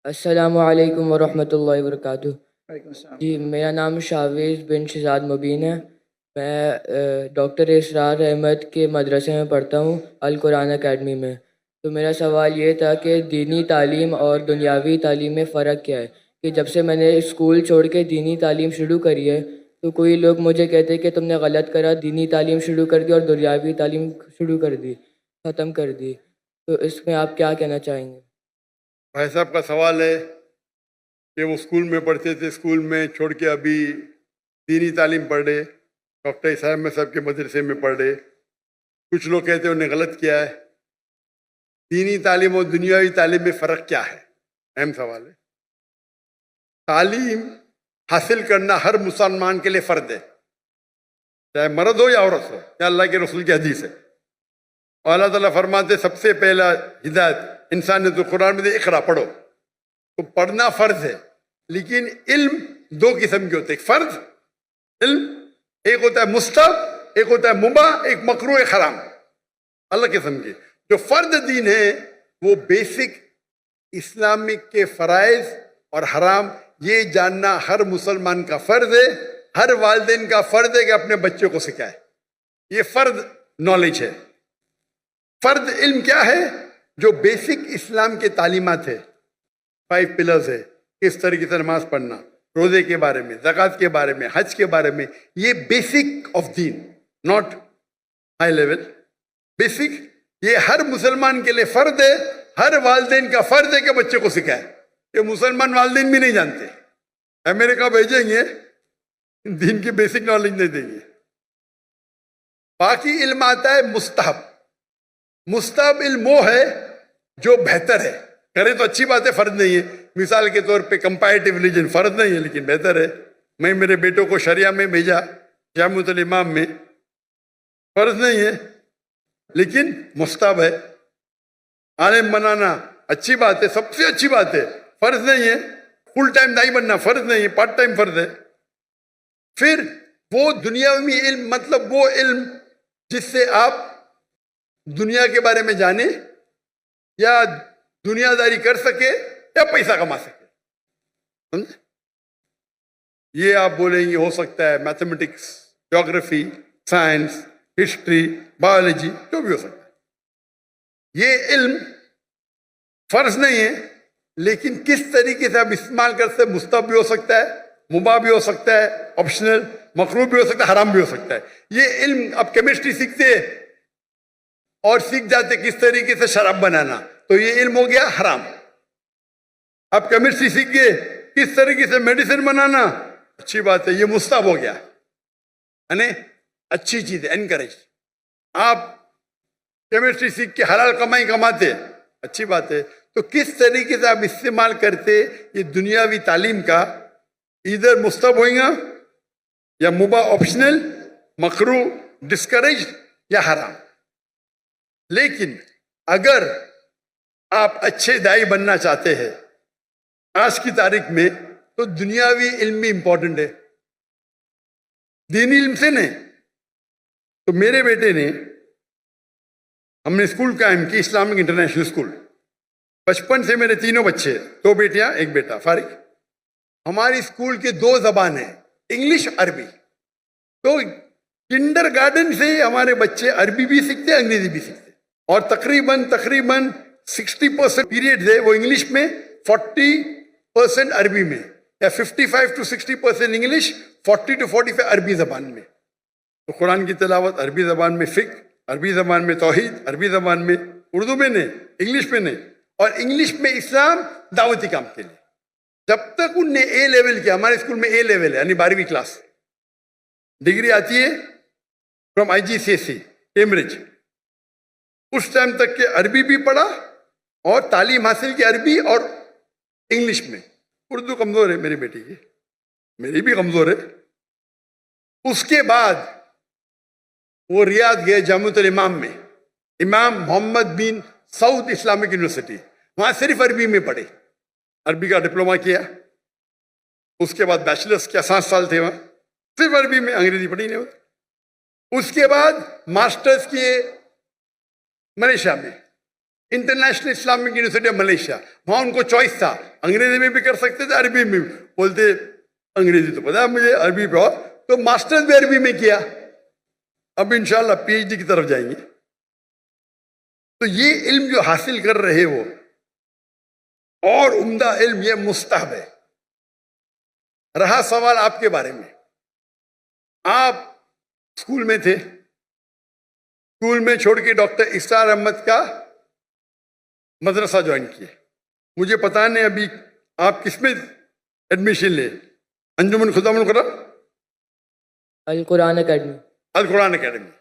अस्सलामुअलैकुम वरहमतुल्लाहि वबरकातुहू। वालेकुम अस्सलाम। जी, मेरा नाम शावेज़ बिन शहज़ाद मुबीन है। मैं डॉक्टर इसरार अहमद के मदरसे में पढ़ता हूँ, अल कुरान अकेडमी में। तो मेरा सवाल ये था कि दीनी तालीम और दुनियावी तालीम में फ़र्क क्या है? कि जब से मैंने स्कूल छोड़ के दीनी तालीम शुरू करी है, तो कोई लोग मुझे कहते हैं कि तुमने गलत करा, दीनी तालीम शुरू कर दी और दुनियावी तालीम शुरू कर दी, ख़त्म कर दी। तो इसमें आप क्या कहना चाहेंगे? भाई साहब का सवाल है कि वो स्कूल में पढ़ते थे, स्कूल में छोड़ के अभी दीनी तालीम पढ़ रहे, डॉक्टर साहब में साहब के मदरसे में पढ़ रहे। कुछ लोग कहते हैं उन्हें गलत किया है। दीनी तालीम और दुनियावी तालीम में फ़र्क क्या है? अहम सवाल है। तालीम हासिल करना हर मुसलमान के लिए फ़र्ज है, चाहे मर्द हो या औरत हो। या अल्लाह के रसूल की हदीस है। और अल्लाह ताला फरमाते सबसे पहला हिदायत इंसान ने तो कुरान में इकरा पढ़ो। तो पढ़ना फ़र्ज है, लेकिन इल्म दो किस्म के होते हैं। फ़र्ज इल्म एक होता है मुस्तहब, एक होता है मुबाह, एक मकरूह, एक हराम। अलग किस्म के। जो फ़र्ज दीन है वो बेसिक इस्लामिक के फ़राइज़ और हराम ये जानना हर मुसलमान का फ़र्ज है। हर वालिदैन का फ़र्ज है कि अपने बच्चों को सिखाए। ये फ़र्ज नॉलेज है। फ़र्ज इल्म क्या है? जो बेसिक इस्लाम के तालीमात है, 5 पिलर्स है, किस तरीके से नमाज पढ़ना, रोजे के बारे में, ज़कात के बारे में, हज के बारे में, ये basic of Deen, not high level, basic. ये हर मुसलमान के लिए फर्ज है। हर वालिदैन का फर्ज है कि बच्चे को सिखाए। ये मुसलमान वालिदैन भी नहीं जानते। अमेरिका भेजेंगे, दीन की बेसिक नॉलेज नहीं देंगे। बाकी इल्म आता है मुस्तहब। मुस्तहब इल्म वो है जो बेहतर है। करे तो अच्छी बात है, फर्ज नहीं है। मिसाल के तौर पे कंपैरेटिव रिलीजन फर्ज नहीं है, लेकिन बेहतर है। मैं मेरे बेटों को शरिया में भेजा, जामुअल इमाम में, फर्ज नहीं है लेकिन मुस्तहब है। आलिम बनाना अच्छी बात है, सबसे अच्छी बात है, फर्ज नहीं है। फुल टाइम दाई बनना फर्ज नहीं है, पार्ट टाइम फर्ज है। फिर वो दुनियावी इल्म, मतलब वो इल्म जिससे आप दुनिया के बारे में जाने या दुनियादारी कर सके या पैसा कमा सके। समझे? ये आप बोलेंगे हो सकता है mathematics, geography, science, history, biology, जो भी हो सकता है। ये इल्म फर्ज नहीं है, लेकिन किस तरीके से आप इस्तेमाल करते हैं, मुस्तहब भी हो सकता है, मुबाह भी हो सकता है, ऑप्शनल, मकरूह भी हो सकता है, हराम भी हो सकता है। ये इल्म आप केमिस्ट्री सीखते हैं और सीख जाते किस तरीके से शराब बनाना, तो ये इल्म हो गया हराम। आप केमिस्ट्री सीख गए किस तरीके से मेडिसिन बनाना, अच्छी बात है, ये मुस्तहब हो गया, यानी अच्छी चीज है, एनकरेज। आप केमिस्ट्री सीख के हलाल कमाई कमाते, अच्छी बात है। तो किस तरीके से आप इस्तेमाल करते ये दुनियावी तालीम का, इधर मुस्तहब होगा या मुबाह, ऑप्शनल, मकरूह, डिस्करेज या हराम। लेकिन अगर आप अच्छे दाई बनना चाहते हैं आज की तारीख में, तो दुनियावी इल्म भी इंपॉर्टेंट है, दीनी इल्म से नहीं। तो मेरे बेटे ने, हमने स्कूल कायम की, इस्लामिक इंटरनेशनल स्कूल। बचपन से मेरे तीनों बच्चे, 2 बेटियां 1 बेटा, फारिग। हमारी स्कूल के 2 जबान है, इंग्लिश, अरबी। तो किंडरगार्टन से हमारे बच्चे अरबी भी सीखते, अंग्रेजी भी सीखते। और तकरीबन 60% पीरियड है वो इंग्लिश में, 40% अरबी में, या 55 to 60% इंग्लिश, 40 to 45 अरबी जबान में। तो कुरान की तिलावत अरबी जबान में, फिक्र अरबी जबान में, तौहीद अरबी जबान में, उर्दू में नहीं, इंग्लिश में नहीं। और इंग्लिश में इस्लाम दावती काम के लिए। जब तक उनने ए लेवल किया, हमारे स्कूल में ए लेवल है, यानी 12वीं क्लास, डिग्री आती है फ्रॉम IGCSE कैम्ब्रिज। उस टाइम तक के अरबी भी पढ़ा और तालीम हासिल की अरबी और इंग्लिश में। उर्दू कमजोर है मेरी बेटी की, मेरी भी कमजोर है। उसके बाद वो रियाद गए, जामुअल इमाम में, इमाम मोहम्मद बिन सऊद इस्लामिक यूनिवर्सिटी, वहां सिर्फ अरबी में पढ़े, अरबी का डिप्लोमा किया। उसके बाद बैचलर्स किया, 7 साल थे वहां, सिर्फ अरबी में, अंग्रेजी पढ़ी नहीं होती। उसके बाद मास्टर्स किए मलेशिया में, international Islamic university of Malaysia. वहां उनको चॉइस था अंग्रेजी में भी कर सकते थे, अरबी में भी। बोलते अंग्रेजी तो पता है मुझे, अरबी भी, और तो मास्टर्स भी अरबी में किया। अब इंशाल्लाह पीएचडी की तरफ जाएंगे। तो ये इल्म जो हासिल कर रहे हो और उम्दा इल्म, ये मुस्तहब है। रहा सवाल आपके बारे में, आप स्कूल में थे, स्कूल में छोड़ के डॉक्टर इसरार अहमद का मदरसा ज्वाइन किए। मुझे पता नहीं अभी आप किसमें एडमिशन ले, अंजुमन खुदामुल कुरान, अल कुरान अकेडमी। अल कुरान अकेडमी।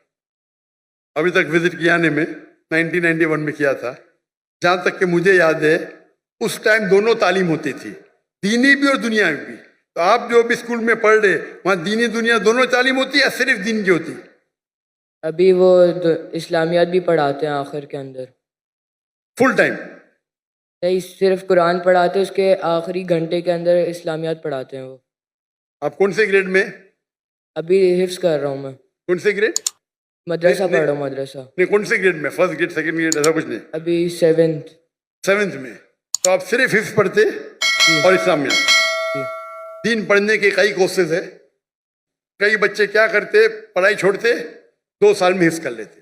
अभी तक विजिट किया ने में 1991 में किया था। जहां तक कि मुझे याद है उस टाइम दोनों तालीम होती थी, दीनी भी और दुनियावी भी। तो आप जो भी स्कूल में पढ़ रहे, वहां दीनी दुनिया दोनों तालीम होती है या सिर्फ दीन की होती? अभी वो इस्लामियात भी पढ़ाते हैं आखिर के अंदर। Full time? नहीं, सिर्फ कुरान पढ़ाते हैं, उसके आखिरी घंटे के अंदर इस्लामियात पढ़ाते हैं वो। आप कौन से ग्रेड में? अभी हिफ्स कर रहा हूँ मैं। कौन से ग्रेड? मदरसा पढ़ रहा हूँ, मदरसा। नहीं, कौन से ग्रेड में? फर्स्ट ग्रेड, सेकंड ग्रेड, ऐसा कुछ नहीं? अभी 7th। 7th में। तो आप सिर्फ हिफ्स पढ़ते और इस्लामियात? दीन पढ़ने के कई कोर्सेज है। कई बच्चे क्या करते, पढ़ाई छोड़ते, 2 साल में हिफ्स कर लेते।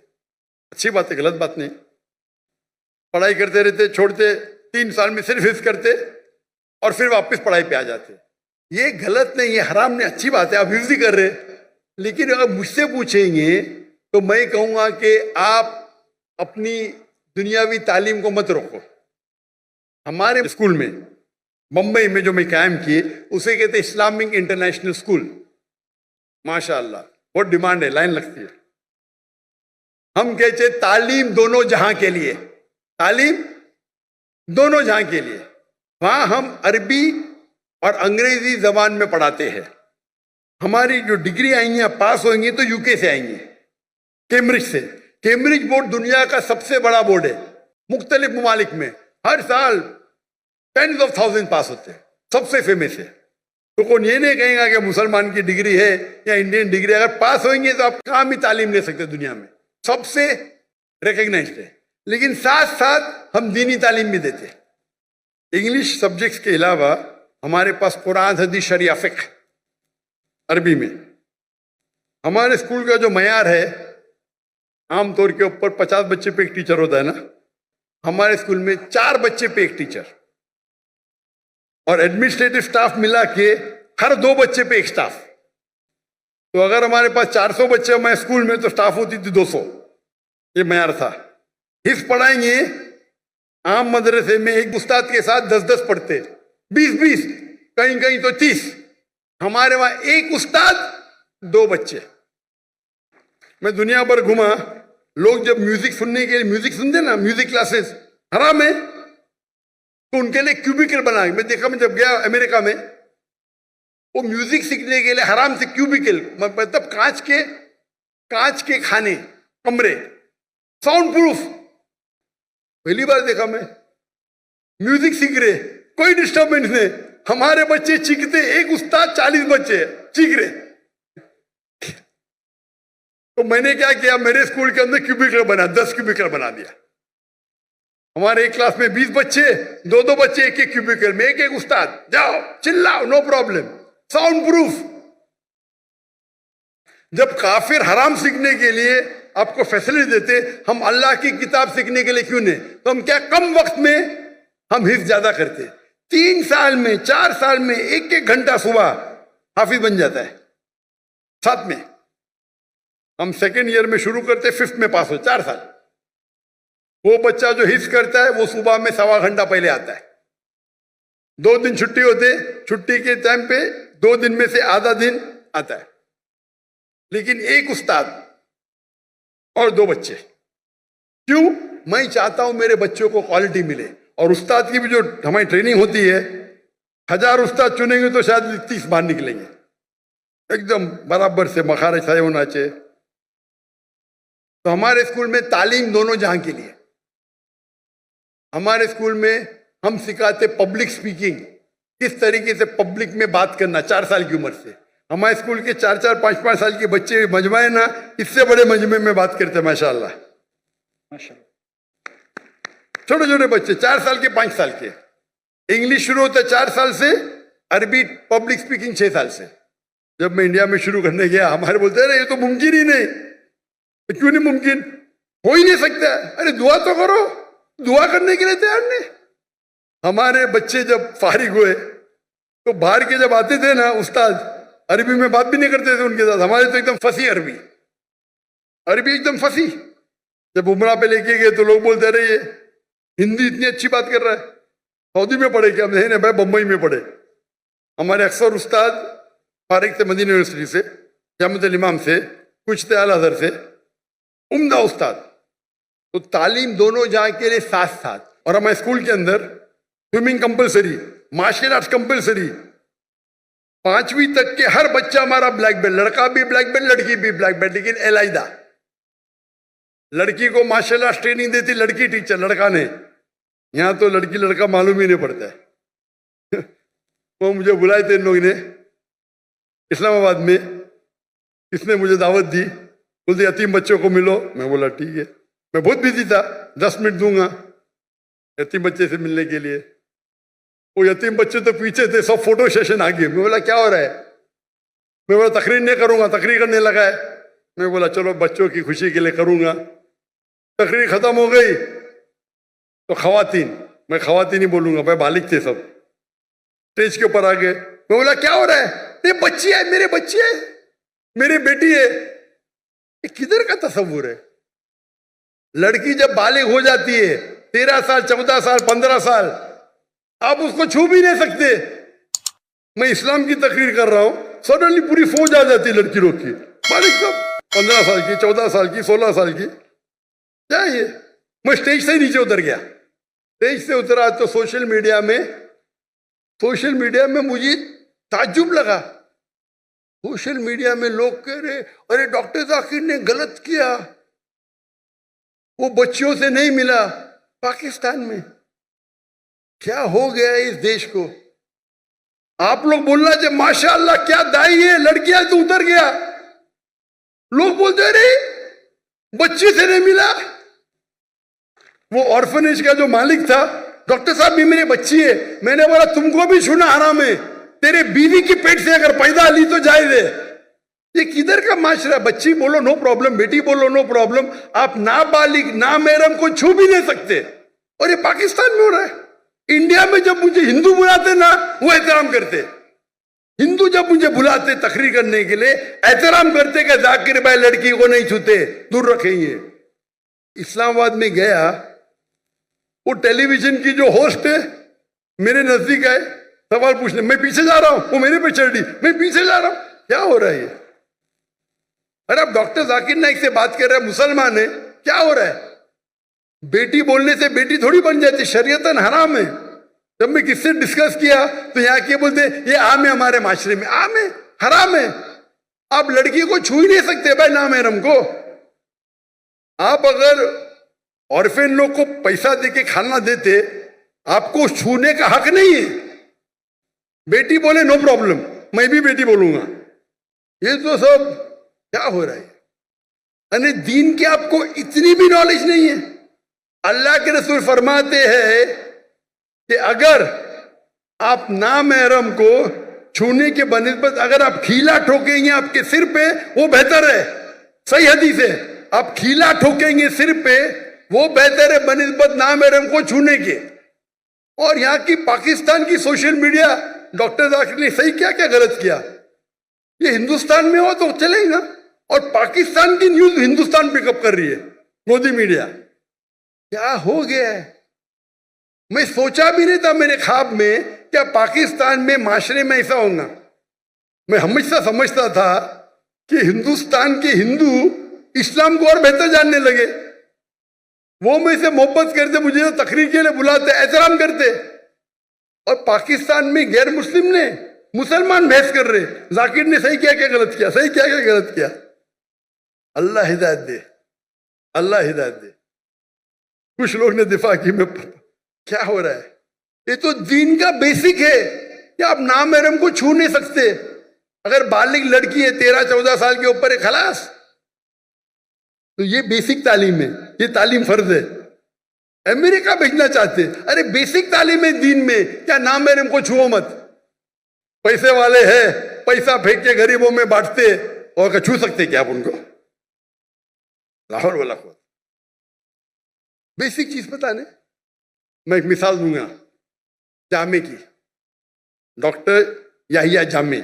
अच्छी बात है, गलत बात नहीं। पढ़ाई करते रहते, छोड़ते, 3 साल में सिर्फ हिफ्स करते और फिर वापस पढ़ाई पे आ जाते। ये गलत नहीं, ये हराम नहीं, अच्छी बात है, आप हिफ्स ही कर रहे। लेकिन अगर मुझसे पूछेंगे तो मैं कहूँगा कि आप अपनी दुनियावी तालीम को मत रोको। हमारे स्कूल में मुंबई में जो मैं कायम किए, उसे कहते इस्लामिक इंटरनेशनल स्कूल। माशाअल्लाह बहुत डिमांड है, लाइन लगती है। हम कहते तालीम दोनों जहां के लिए, तालीम दोनों जहां के लिए। वहां हम अरबी और अंग्रेजी जबान में पढ़ाते हैं। हमारी जो डिग्री आएंगी, पास होंगी तो यूके से आएंगी, कैम्ब्रिज से। कैम्ब्रिज बोर्ड दुनिया का सबसे बड़ा बोर्ड है। मुख्तलिफ ममालिक में हर साल 10s of thousands पास होते हैं, सबसे फेमस है। तो कौन ये नहीं कहेगा कि मुसलमान की डिग्री है या इंडियन डिग्री। अगर पास होंगे तो आप कहाँ भी तालीम ले सकते हैं, दुनिया में सबसे रिकग्नाइज्ड है। लेकिन साथ साथ हम दीनी तालीम भी देते हैं। इंग्लिश सब्जेक्ट्स के अलावा हमारे पास कुरान, हदीस, शरिया, फिक्र अरबी में। हमारे स्कूल का जो मयार है, आमतौर के ऊपर 50 बच्चे पे एक टीचर होता है ना, हमारे स्कूल में 4 बच्चे पे एक टीचर और एडमिनिस्ट्रेटिव स्टाफ मिला के हर 2 बच्चे पे एक स्टाफ। तो अगर हमारे पास 400 बच्चे हमारे स्कूल में तो स्टाफ होती थी 200। ये मयार था। हिफ्ज पढ़ाएंगे, आम मदरसे में एक उस्ताद के साथ 10-10 पढ़ते, 20-20, कहीं कहीं तो 30। हमारे वहां एक उस्ताद 2 बच्चे। मैं दुनिया भर घुमा, लोग जब म्यूजिक सुनने के लिए, म्यूजिक सुनते ना, म्यूजिक क्लासेस हराम है, तो उनके लिए क्यूबिकल बना। मैं देखा, मैं जब गया अमेरिका में, वो म्यूजिक सीखने के लिए हराम से क्यूबिकल, मतलब कांच के खाने, कमरे, साउंड प्रूफ। पहली बार देखा मैं। म्यूजिक सीख रहे, कोई डिस्टर्बेंस नहीं। हमारे बच्चे चीखते, एक उस्ताद 40 बच्चे चीख रहे। तो मैंने क्या किया, मेरे स्कूल के अंदर क्यूबिकल बना, 10 क्यूबिकल बना दिया। हमारे एक क्लास में 20 बच्चे, 2-2 बच्चे एक-एक क्यूबिकल में, एक-एक उस्ताद, जाओ चिल्लाओ, नो प्रॉब्लम, साउंड प्रूफ। जब काफिर हराम सीखने के लिए आपको फैसिलिटी देते, हम अल्लाह की किताब सीखने के लिए क्यों नहीं? तो हम क्या कम वक्त में हम हिफ्ज ज्यादा करते। 3 साल में, 4 साल में 1-1 घंटा सुबह हाफिज बन जाता है। साथ में हम सेकेंड ईयर में शुरू करते, 5th में पास हो, 4 साल। वो बच्चा जो हिफ्ज करता है वो सुबह में 1.25 घंटा पहले आता है। 2 दिन छुट्टी होते, छुट्टी के टाइम पे 2 दिन में से आधा दिन आता है। लेकिन एक उस्ताद और 2 बच्चे। क्यों? मैं चाहता हूं मेरे बच्चों को क्वालिटी मिले। और उस्ताद की भी जो हमारी ट्रेनिंग होती है, 1000 उस्ताद चुनेंगे तो शायद 30 बाहर निकलेंगे, एकदम बराबर से मखारज सही होना चाहिए। तो हमारे स्कूल में तालीम दोनों जहां के लिए। हमारे स्कूल में हम सिखाते पब्लिक स्पीकिंग, किस तरीके से पब्लिक में बात करना, 4 साल की उम्र से। हमारे स्कूल के 4-4, 5-5 साल के बच्चे मजमा है ना, इससे बड़े मजमे में बात करते, माशाल्लाह माशाल्लाह। छोटे छोटे बच्चे 4 साल के, 5 साल के। इंग्लिश शुरू होता है 4 साल से, अरबी पब्लिक स्पीकिंग 6 साल से। जब मैं इंडिया में शुरू करने गया, हमारे बोलते अरे ये तो मुमकिन ही नहीं। क्यों नहीं मुमकिन? हो ही नहीं सकता। अरे दुआ तो करो, दुआ करने के लिए तैयार नहीं। हमारे बच्चे जब फारिग हुए तो बाहर के जब आते थे ना उस्ताद, अरबी में बात भी नहीं करते थे उनके साथ। हमारे तो एकदम फंसी अरबी एकदम फंसी। जब उमरा पे लेके गए तो लोग बोलते अरे ये हिंदी इतनी अच्छी बात कर रहा है, सऊदी में पढ़े क्या? नहीं भाई, बम्बई में पढ़े। हमारे अक्सर उस्ताद फारिग थे मदीना यूनिवर्सिटी से, जामिअतुल इमाम से, कुछ थे अल अज़हर से, उम्दा उस्ताद। तो तालीम दोनों जहाँ के लिए साथ साथ। और हमारे स्कूल के अंदर swimming compulsory, martial arts compulsory. 5वीं तक के हर बच्चा हमारा ब्लैक बेल्ट, लड़का भी ब्लैक बेल्ट, लड़की भी ब्लैक बेल्ट। लेकिन एलाइदा लड़की को मार्शल आर्ट्स ट्रेनिंग देती लड़की टीचर, लड़का ने। यहां तो लड़की लड़का मालूम ही नहीं पड़ता है। वो मुझे बुलाए थे इन लोगों ने इस्लामाबाद में, किसने मुझे दावत दी, बोलते यतीम बच्चों को मिलो। मैं बोला ठीक है। मैं बहुत बिजी था, 10 मिनट दूंगा यतीम बच्चे से मिलने के लिए। वो यतीम बच्चे तो पीछे थे, सब फोटो सेशन आ गए। मैं बोला क्या हो रहा है? मैं बोला तकरीर नहीं करूंगा, तकरीर करने लगा है। मैं बोला चलो बच्चों की खुशी के लिए करूंगा। तकरीर खत्म हो गई तो खवातीन, मैं खवातीन ही बोलूंगा भाई, बालिग थे सब, स्टेज के ऊपर आ गए। मैं बोला क्या हो रहा है? ये बच्ची है, मेरे बच्ची है, मेरी बेटी है। ये किधर का तस्वुर है? लड़की जब बालिग हो जाती है 13 साल, 14 साल, 15 साल, आप उसको छू भी नहीं सकते। मैं इस्लाम की तकरीर कर रहा हूं, सडनली पूरी फौज आ जाती है लड़की लोग की, बालिग सब 15 साल की, 14 साल की, 16 साल की। क्या ये? मैं स्टेज से नीचे उतर गया। स्टेज से उतरा तो सोशल मीडिया में मुझे ताज्जुब लगा। सोशल मीडिया में लोग कह रहे अरे डॉक्टर जाकिर ने गलत किया, वो बच्चियों से नहीं मिला। पाकिस्तान में क्या हो गया इस देश को? आप लोग बोलना चाहिए माशाअल्लाह क्या दाई है, लड़कियां तो उतर गया। लोग बोलते अरे बच्चे से नहीं मिला। वो ऑर्फनेज का जो मालिक था, डॉक्टर साहब भी मेरी बच्ची है। मैंने बोला तुमको भी छूना हराम है, तेरे बीवी की पेट से अगर पैदा ली तो जायज है। ये किधर का माशरा? बच्ची बोलो नो प्रॉब्लम, बेटी बोलो नो प्रॉब्लम, आप नाबालिग नामहरम को छू भी नहीं सकते। और ये पाकिस्तान में हो रहा है। इंडिया में जब मुझे हिंदू बुलाते ना, वो एहतराम करते। हिंदू जब मुझे बुलाते तकरीर करने के लिए, एहतराम करते कि जाकिर भाई लड़की को नहीं छूते, दूर रखेंगे। इस्लामाबाद में गया, वो टेलीविजन की जो होस्ट है मेरे नजदीक आए सवाल पूछने। मैं पीछे जा रहा हूं, वो मेरे पे चढ़ दी, मैं पीछे जा रहा हूं। क्या हो रहा है ये? अरे आप डॉक्टर जाकिर नाइक से बात कर रहे हैं, मुसलमान है, क्या हो रहा है? बेटी बोलने से बेटी थोड़ी बन जाती, शरीयतन हराम है। जब मैं किससे डिस्कस किया तो यहाँ के बोलते ये आम है, हमारे माशरे में आम है, हराम है। आप लड़की को छू ही नहीं सकते भाई नामहरम को। आप अगर ऑर्फेन लोग को पैसा देके खाना देते, आपको छूने का हक नहीं है। बेटी बोले नो प्रॉब्लम, मैं भी बेटी बोलूंगा। ये तो सब क्या हो रहा है? यानी दीन की आपको इतनी भी नॉलेज नहीं है। अल्लाह के रसूल फरमाते हैं कि अगर आप नामहरम को छूने के बनिस्बत अगर आप खीला ठोकेंगे आपके सिर पे, वो बेहतर है। सही हदीस है, आप खीला ठोकेंगे सिर पे, वो बेहतर है बनिस्बत नामहरम को छूने के। और यहाँ की पाकिस्तान की सोशल मीडिया, डॉक्टर जाकिर ने सही क्या क्या गलत किया? ये हिंदुस्तान में हो तो चलेगा, और पाकिस्तान की न्यूज हिंदुस्तान पिकअप कर रही है, मोदी मीडिया। क्या हो गया है? मैं सोचा भी नहीं था मेरे ख्वाब में क्या पाकिस्तान में माशरे में ऐसा होगा। मैं हमेशा समझता था कि हिंदुस्तान के हिंदू इस्लाम को और बेहतर जानने लगे। वो मुझसे मोहब्बत करते, मुझे तकरीर के लिए बुलाते, एहतराम करते। और पाकिस्तान में गैर मुस्लिम ने मुसलमान बहस कर रहे, जाकिर ने सही क्या क्या गलत किया, सही क्या क्या गलत किया। अल्लाह हिदायत दे, अल्लाह हिदायत दे। कुछ लोग ने दिफा की, में क्या हो रहा है? ये तो दीन का बेसिक है कि आप नामहरम को छू नहीं सकते। अगर बालिग लड़की है 13-14 साल के ऊपर है, खलास। तो ये बेसिक तालीम है, ये तालीम फर्ज है। अमेरिका भेजना चाहते। अरे बेसिक तालीम है दीन में, क्या नाम है इनको छुओ मत। पैसे वाले हैं, पैसा फेंक के गरीबों में बांटते, और क्या छू सकते क्या आप उनको? लाहौर वाला को बेसिक चीज पता नहीं। मैं एक मिसाल दूंगा जामे की। डॉक्टर याहिया जामे,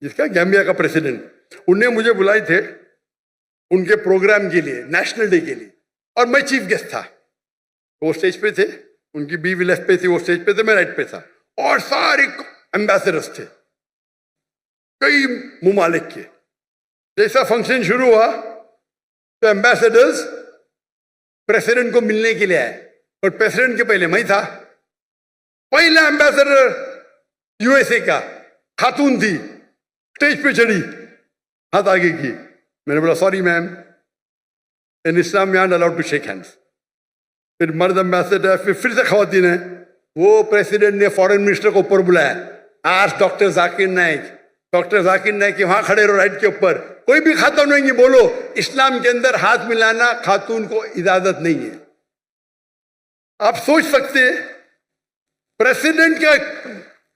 जिसका गैम्बिया का प्रेसिडेंट, उन्हें मुझे बुलाए थे उनके प्रोग्राम के लिए, नेशनल डे के लिए, और मैं चीफ गेस्ट था। वो स्टेज पे थे, उनकी बीवी लेफ्ट पे थी, वो स्टेज पे थे, मैं राइट पे था, और सारे एम्बेसडर्स थे कई मुमालिक के। जैसा फंक्शन शुरू हुआ तो एम्बेसडर्स प्रेसिडेंट को मिलने के लिए आए, और प्रेसिडेंट के पहले मैं था। पहला एम्बेसडर यूएसए का खातून थी, स्टेज पे चढ़ी, हाथ आगे की। मैंने बोला sorry ma'am, in Islam we are allowed to shake hands. फिर मर्द एम्बेसडर, फिर से खवातीन है। वो प्रेसिडेंट ने फॉरेन मिनिस्टर को ऊपर बुलाया, आज डॉक्टर जाकिर नाइक, डॉक्टर जाकिर नाइक वहां खड़े रहो राइट के ऊपर, कोई भी खातून नहीं है, बोलो इस्लाम के अंदर हाथ मिलाना खातून को इजाजत नहीं है। आप सोच सकते हैं प्रेसिडेंट के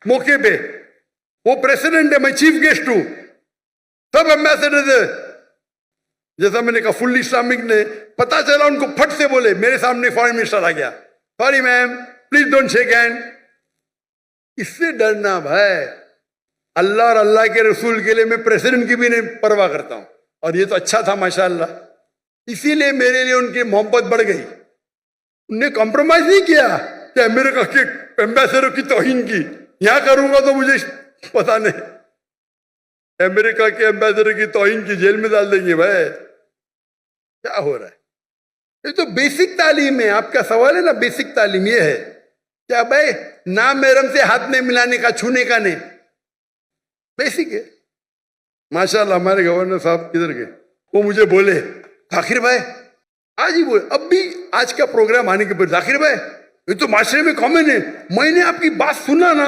मौके पे, वो प्रेसिडेंट है, मैं चीफ गेस्ट हूं, सब एम्बेसडर है। जैसा मैंने कहा फुल इस्लामिक ने, पता चला उनको फट से बोले, मेरे सामने फॉरेन मिनिस्टर आ गया, sorry ma'am please don't shake hand. इससे डरना भाई, अल्लाह और अल्लाह के रसूल के लिए मैं प्रेसिडेंट की भी नहीं परवाह करता हूं। और ये तो अच्छा था माशाअल्लाह, इसीलिए मेरे लिए उनकी मोहब्बत बढ़ गई। उनने कॉम्प्रोमाइज नहीं किया कि अमेरिका के एम्बेसडर की तौहीन की। यहां करूंगा तो मुझे पता नहीं, अमेरिका के एम्बेसडर की तौहीन की, जेल में डाल देंगे भाई। क्या हो रहा है? ये तो बेसिक तालीम है। आपका सवाल है ना, बेसिक तालीम ये है क्या भाई, नाम महरम से हाथ नहीं मिलाने का, छूने का नहीं, बेसिक है। माशाल्लाह हमारे गवर्नर साहब किधर गए, वो मुझे बोले जाकिर भाई, आज ही बोले, अब भी आज का प्रोग्राम आने के बाद, जाकिर भाई ये तो माशरे में कॉमन है, मैंने आपकी बात सुना ना,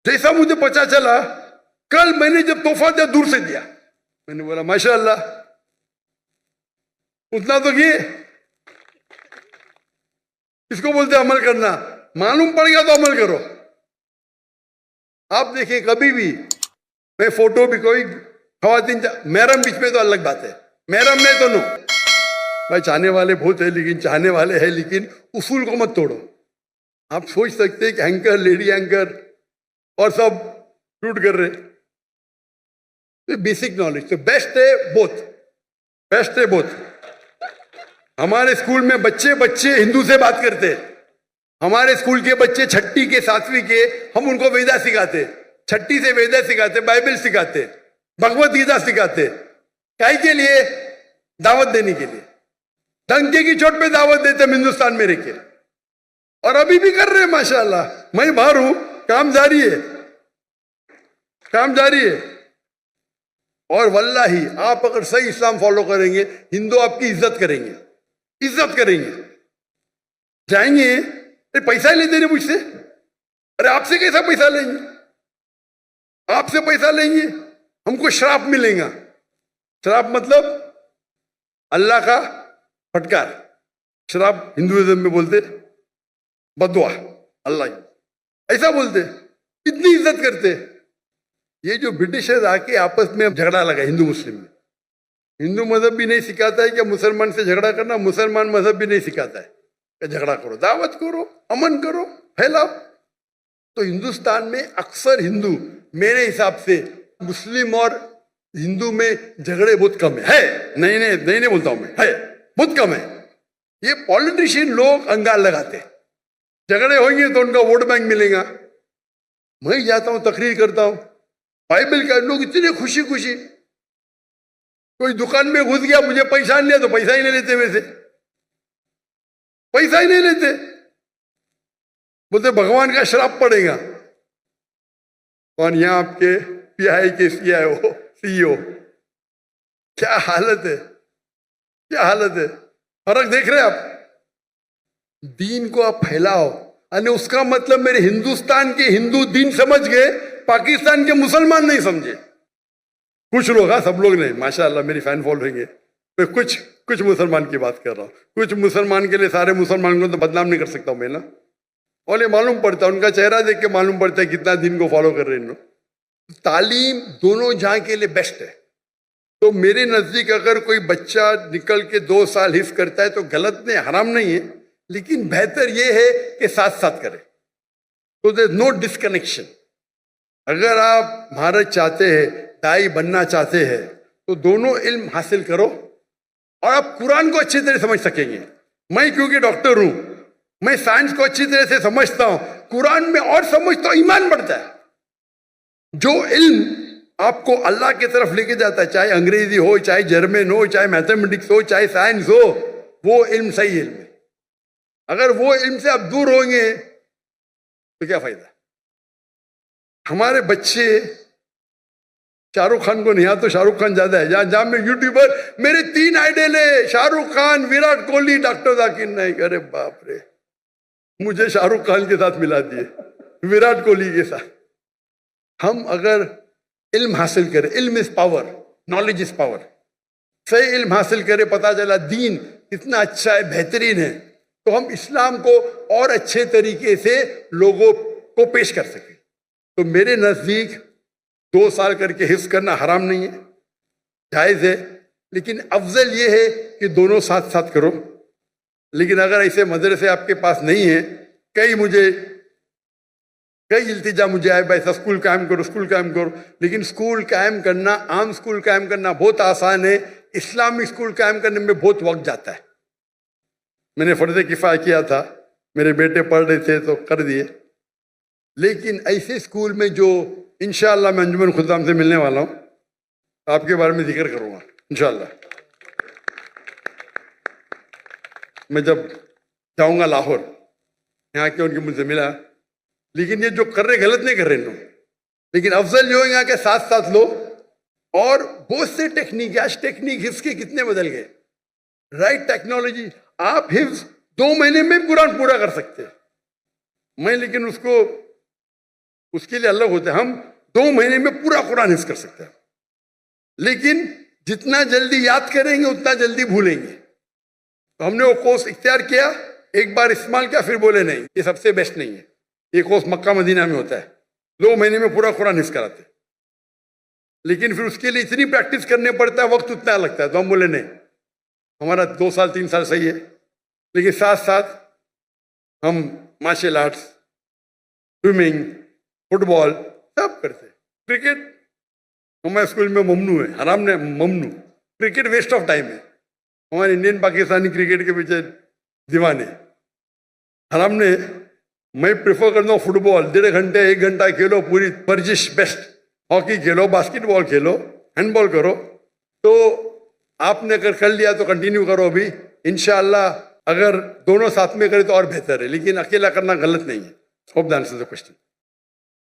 जैसा मुझे पता चला कल मैंने जब तोहफा दिया दूर से दिया। मैंने बोला माशाल्लाह, उतना तो ये इसको बोलते अमल करना। मालूम पड़ गया तो अमल करो। आप देखिए कभी भी, मैं फोटो भी कोई खवातीन महरम बीच में तो अलग बात है, महरम में तो नो भाई, चाहने वाले बहुत है, लेकिन चाहने वाले हैं, लेकिन उसूल को मत तोड़ो। आप सोच सकते हैं कि एंकर, लेडी एंकर और सब शूट कर रहे, तो बेसिक नॉलेज तो बेस्ट है, बोथ बेस्ट है बोथ। हमारे स्कूल में बच्चे हिंदू से बात करते हैं। हमारे स्कूल के बच्चे 6ठी के 7वीं के, हम उनको वेदा सिखाते, 6ठी से वेदा सिखाते, बाइबल सिखाते, भगवत गीता सिखाते। काय के लिए? दावत देने के लिए। डंके की चोट पे दावत देते हम हिंदुस्तान में रहकर, और अभी भी कर रहे हैं माशाल्लाह। मैं बाहर हूं, काम जारी है, काम जारी है। और वल्लाही आप अगर सही इस्लाम फॉलो करेंगे, हिंदू आपकी इज्जत करेंगे, इज्जत करेंगे। जाएंगे, अरे पैसा ही लेते नहीं मुझसे, अरे आपसे कैसा पैसा लेंगे, आपसे पैसा लेंगे, हमको श्राप मिलेगा। श्राप मतलब अल्लाह का फटकार, श्राप हिंदुइज्म में बोलते बदुआ, अल्लाह ऐसा बोलते, इतनी इज्जत करते। ये जो ब्रिटिशर्स आके आपस में झगड़ा लगा हिंदू मुस्लिम में, हिंदू मजहब भी नहीं सिखाता है कि मुसलमान से झगड़ा करना, मुसलमान मजहब भी नहीं सिखाता है कि झगड़ा करो, दावत करो, अमन करो, फैलाओ। तो हिंदुस्तान में अक्सर हिंदू, मेरे हिसाब से मुस्लिम और हिंदू में झगड़े बहुत कम है। नहीं बोलता हूं मैं, है बहुत कम है। ये पॉलिटिशियन लोग अंगार लगाते, झगड़े होंगे तो उनका वोट बैंक मिलेगा। मैं जाता हूं, तकरीर करता हूं, बाइबल का लोग इतने खुशी खुशी, कोई दुकान में घुस गया, मुझे पैसा नहीं लिया तो पैसा ही नहीं लेते, वैसे पैसा ही नहीं लेते, बोलते भगवान का श्राप पड़ेगा। और यहां आपके पीआई के सीईओ, क्या हालत है, क्या हालत है। फर्क देख रहे हैं आप? दीन को आप फैलाओ, और उसका मतलब मेरे हिंदुस्तान के हिंदू दीन समझ गए, पाकिस्तान के मुसलमान नहीं समझे। कुछ लोग, हाँ सब लोग नहीं, माशाअल्लाह मेरी फैन फॉलोइंग है, मैं कुछ मुसलमान की बात कर रहा हूँ। कुछ मुसलमान के लिए सारे मुसलमान को तो बदनाम नहीं कर सकता हूँ मैं ना। और ये मालूम पड़ता है, उनका चेहरा देख के मालूम पड़ता है कितना दिन को फॉलो कर रहे हैं लोग। तालीम दोनों जहाँ के लिए बेस्ट है। तो मेरे नजदीक अगर कोई बच्चा निकल के 2 साल हिफ्ज करता है तो गलत नहीं, हराम नहीं है, लेकिन बेहतर ये है कि साथ साथ करे। तो देयर नो डिस्कनेक्शन। अगर आप महारत चाहते हैं, दाई बनना चाहते हैं, तो दोनों इल्म हासिल करो और आप कुरान को अच्छी तरह समझ सकेंगे। मैं क्योंकि डॉक्टर हूं, मैं साइंस को अच्छी तरह से समझता हूं, कुरान में और समझता हूं, ईमान बढ़ता है। जो इल्म आपको अल्लाह की तरफ लेके जाता है, चाहे अंग्रेजी हो, चाहे जर्मन हो, चाहे मैथमेटिक्स हो, चाहे साइंस हो, वो इल्म सही इल्म है। अगर वो इल्म से आप दूर होंगे तो क्या फायदा। हमारे बच्चे शाहरुख खान को नहीं आता, तो शाहरुख खान ज्यादा है। जहां मैं यूट्यूबर, मेरे 3 आइडल है, शाहरुख खान, विराट कोहली, डॉक्टर जाकिर नाइक। अरे बाप रे, मुझे शाहरुख खान के साथ मिला दिए, विराट कोहली के साथ। हम अगर इल्म हासिल करें, इल्म is power, knowledge is power, सही इल्म हासिल करें, पता चला दीन कितना अच्छा है, बेहतरीन है, तो हम इस्लाम को और अच्छे तरीके से लोगों को पेश कर सकें। तो मेरे नजदीक 2 साल करके हिफ्ज करना हराम नहीं है, जायज है, लेकिन अफजल ये है कि दोनों साथ साथ करो। लेकिन अगर ऐसे मदरसे आपके पास नहीं है, कई इल्तिजा मुझे आए, भाई स्कूल कायम करो, स्कूल कायम करो, लेकिन स्कूल कायम करना, आम स्कूल कायम करना बहुत आसान है, इस्लामिक स्कूल कायम करने में बहुत वक्त जाता है। मैंने फर्ज किफाया किया था, मेरे बेटे पढ़ रहे थे तो कर दिए। लेकिन ऐसे स्कूल में जो इंशाअल्लाह मैं अंजुमन खुदाम से मिलने वाला हूँ, आपके बारे में जिक्र करूँगा इंशाअल्लाह। मैं जब जाऊँगा लाहौर, यहाँ के उनके मुझसे मिला, लेकिन ये जो कर रहे गलत नहीं कर रहे लोग, लेकिन अफजल जो है यहाँ के साथ साथ लो। और बहुत से टेक्निक, आज टेक्निक हिफ्ज के कितने बदल गए, राइट टेक्नोलॉजी। आप हिफ्ज 2 महीने में कुरान पूरा कर सकते हैं। मैं लेकिन उसके लिए अलग होता है, हम 2 महीने में पूरा कुरान हिफ्ज कर सकते हैं, लेकिन जितना जल्दी याद करेंगे उतना जल्दी भूलेंगे। तो हमने वो कोर्स इख्तियार किया, एक बार इस्तेमाल किया, फिर बोले नहीं ये सबसे बेस्ट नहीं है। ये कोर्स मक्का मदीना में होता है, 2 महीने में पूरा कुरान हिफ्ज कराते, लेकिन फिर उसके लिए इतनी प्रैक्टिस करने पड़ता है, वक्त उतना लगता है। तो हम बोले नहीं, हमारा 2 साल 3 साल सही है, लेकिन साथ साथ हम मार्शल आर्ट्स, स्विमिंग, फुटबॉल सब करते। क्रिकेट हमारे स्कूल में ममनू है, हराम ने ममनू। क्रिकेट वेस्ट ऑफ टाइम है, हमारे इंडियन पाकिस्तानी क्रिकेट के पीछे दीवाने। हराम ने, मैं प्रेफर करता हूँ फुटबॉल, 1.5 घंटे 1 घंटा खेलो, पूरी वर्जिश बेस्ट। हॉकी खेलो, बास्केटबॉल खेलो, हैंडबॉल करो। तो आपने अगर कर लिया तो कंटिन्यू करो अभी, इंशाअल्लाह अगर दोनों साथ में करें तो और बेहतर है, लेकिन अकेला करना गलत नहीं है। Hope the answer the question.